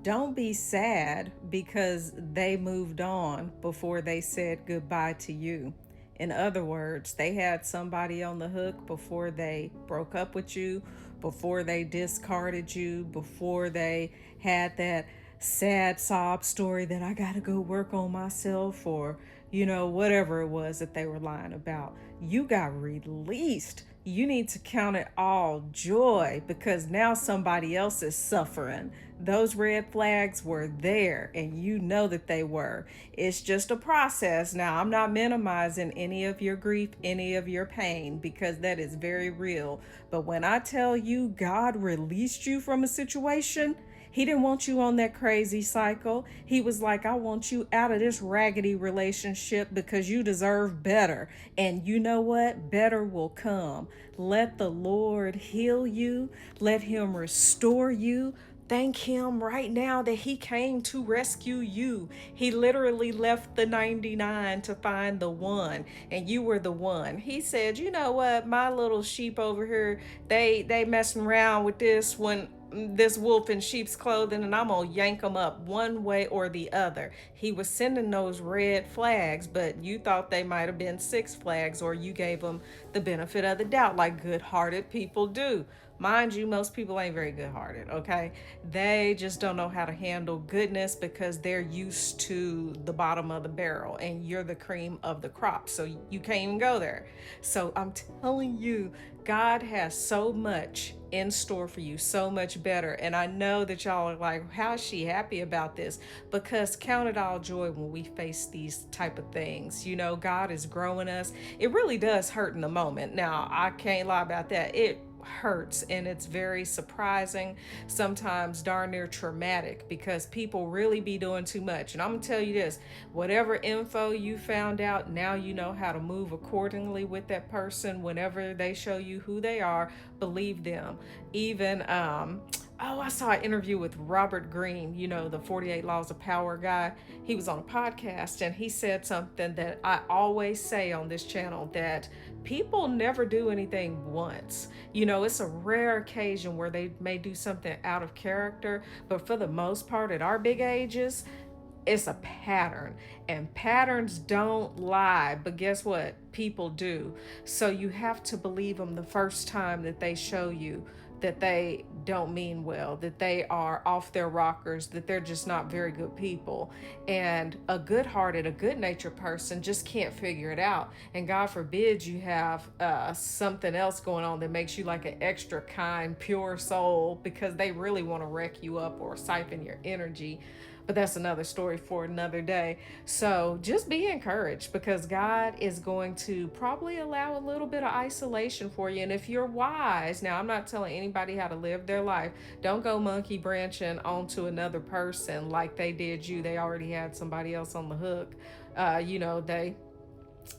Don't be sad because they moved on before they said goodbye to you. In other words, they had somebody on the hook before they broke up with you, before they discarded you, before they had that sad sob story that I gotta go work on myself, or, whatever it was that they were lying about. You got released. You need to count it all joy because now somebody else is suffering. Those red flags were there and you know that they were. It's just a process. Now, I'm not minimizing any of your grief, any of your pain, because that is very real. But when I tell you God released you from a situation, he didn't want you on that crazy cycle. He was like, I want you out of this raggedy relationship because you deserve better. And you know what? Better will come. Let the Lord heal you, let Him restore you. Thank Him right now that He came to rescue you. He literally left the 99 to find the one, and you were the one. He said, you know what, my little sheep over here, they messing around with this wolf in sheep's clothing, and I'm gonna yank them up one way or the other. He was sending those red flags, but you thought they might have been six flags, or you gave them the benefit of the doubt like good-hearted people do. Mind you, most people ain't very good hearted, okay? They just don't know how to handle goodness because they're used to the bottom of the barrel and you're the cream of the crop. So you can't even go there. So I'm telling you, God has so much in store for you, so much better. And I know that y'all are like, how is she happy about this? Because count it all joy when we face these type of things. God is growing us. It really does hurt in the moment. Now, I can't lie about that. It hurts and it's very surprising, sometimes darn near traumatic, because people really be doing too much. And I'm gonna tell you this, whatever info you found out, now you know how to move accordingly with that person. Whenever they show you who they are, believe them. Even I saw an interview with Robert Greene, the 48 Laws of Power guy. He was on a podcast and he said something that I always say on this channel, that people never do anything once. It's a rare occasion where they may do something out of character, but for the most part, at our big ages, it's a pattern, and patterns don't lie, but guess what, people do. So you have to believe them the first time that they show you that they don't mean well, that they are off their rockers, that they're just not very good people. And a good-hearted, a good-natured person just can't figure it out, and God forbid you have something else going on that makes you like an extra kind pure soul, because they really want to wreck you up or siphon your energy. But that's another story for another day. So just be encouraged, because God is going to probably allow a little bit of isolation for you. And if you're wise, now I'm not telling anybody how to live their life. Don't go monkey branching onto another person like they did you. They already had somebody else on the hook. They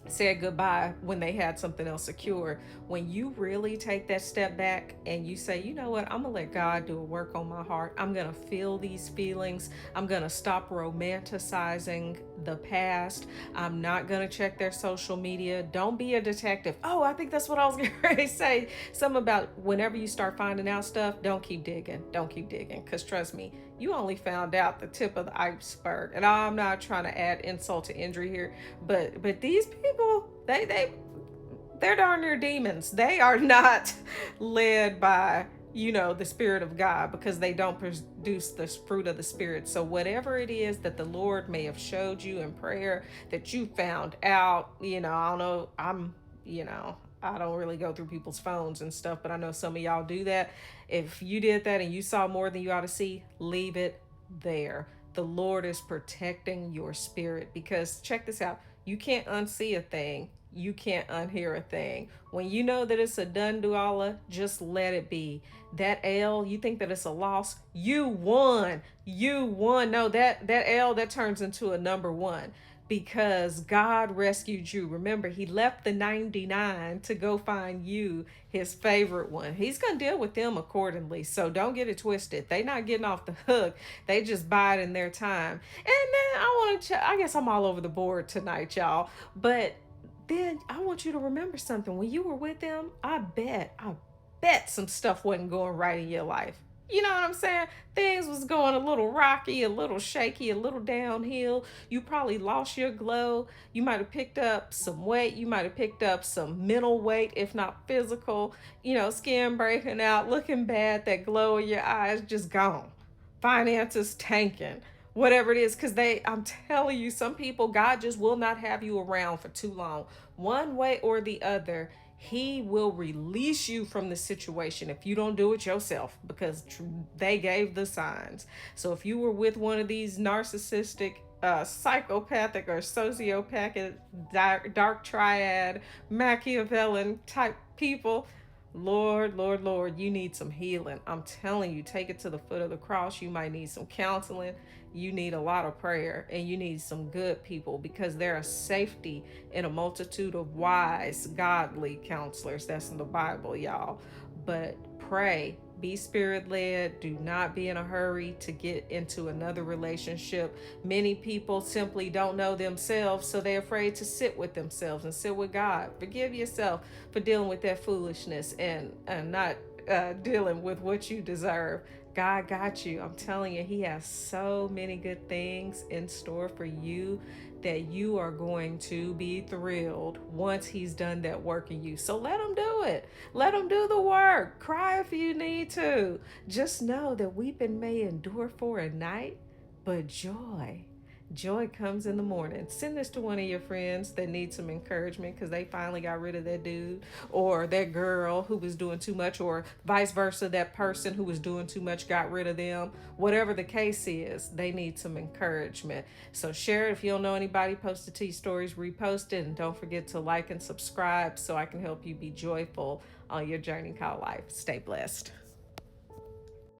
said goodbye when they had something else secure. When you really take that step back and you say, you know what, I'm gonna let God do a work on my heart. I'm gonna feel these feelings. I'm gonna stop romanticizing the past. I'm not gonna check their social media. Don't be a detective. Oh, I think that's what I was gonna say. Something about whenever you start finding out stuff, don't keep digging. Don't keep digging. Because trust me, you only found out the tip of the iceberg. And I'm not trying to add insult to injury here, but these people, they're darn near demons. They are not led by the spirit of God, because they don't produce the fruit of the spirit. So whatever it is that the Lord may have showed you in prayer that you found out, I don't know, I don't really go through people's phones and stuff, but I know some of y'all do that. If you did that and you saw more than you ought to see, leave it there. The Lord is protecting your spirit, because check this out, you can't unsee a thing, you can't unhear a thing. When you know that it's a done do Allah, just let it be. That L, you think that it's a loss, you won. You won. No, that L, that turns into a number one, because God rescued you. Remember, He left the 99 to go find you, His favorite one. He's going to deal with them accordingly. So don't get it twisted. They not getting off the hook. They just buy it in their time. And then I guess I'm all over the board tonight, y'all. But then I want you to remember something. When you were with them, I bet some stuff wasn't going right in your life. You know what I'm saying? Things was going a little rocky, a little shaky, a little downhill. You probably lost your glow. You might have picked up some weight. You might have picked up some mental weight, if not physical. Skin breaking out, looking bad, that glow in your eyes just gone. Finances tanking, whatever it is, because I'm telling you, some people, God just will not have you around for too long. One way or the other, he will release you from the situation if you don't do it yourself, because they gave the signs. So if you were with one of these narcissistic, psychopathic or sociopathic, dark triad, Machiavellian type people, Lord, Lord, Lord, you need some healing. I'm telling you, take it to the foot of the cross. You might need some counseling. You need a lot of prayer, and you need some good people, because there is safety in a multitude of wise, godly counselors. That's in the Bible, y'all. But pray, be spirit led. Do not be in a hurry to get into another relationship. Many people simply don't know themselves, so they're afraid to sit with themselves and sit with God. Forgive yourself for dealing with that foolishness and not dealing with what you deserve. God got you. I'm telling you, He has so many good things in store for you that you are going to be thrilled once He's done that work in you. So let Him do it. Let Him do the work. Cry if you need to. Just know that weeping may endure for a night, but joy comes in the morning. Send this to one of your friends that need some encouragement because they finally got rid of that dude or that girl who was doing too much, or vice versa, that person who was doing too much got rid of them. Whatever the case is, they need some encouragement. So share it. If you don't know anybody, post it to your stories, repost it, and don't forget to like and subscribe so I can help you be joyful on your journey called life. Stay blessed.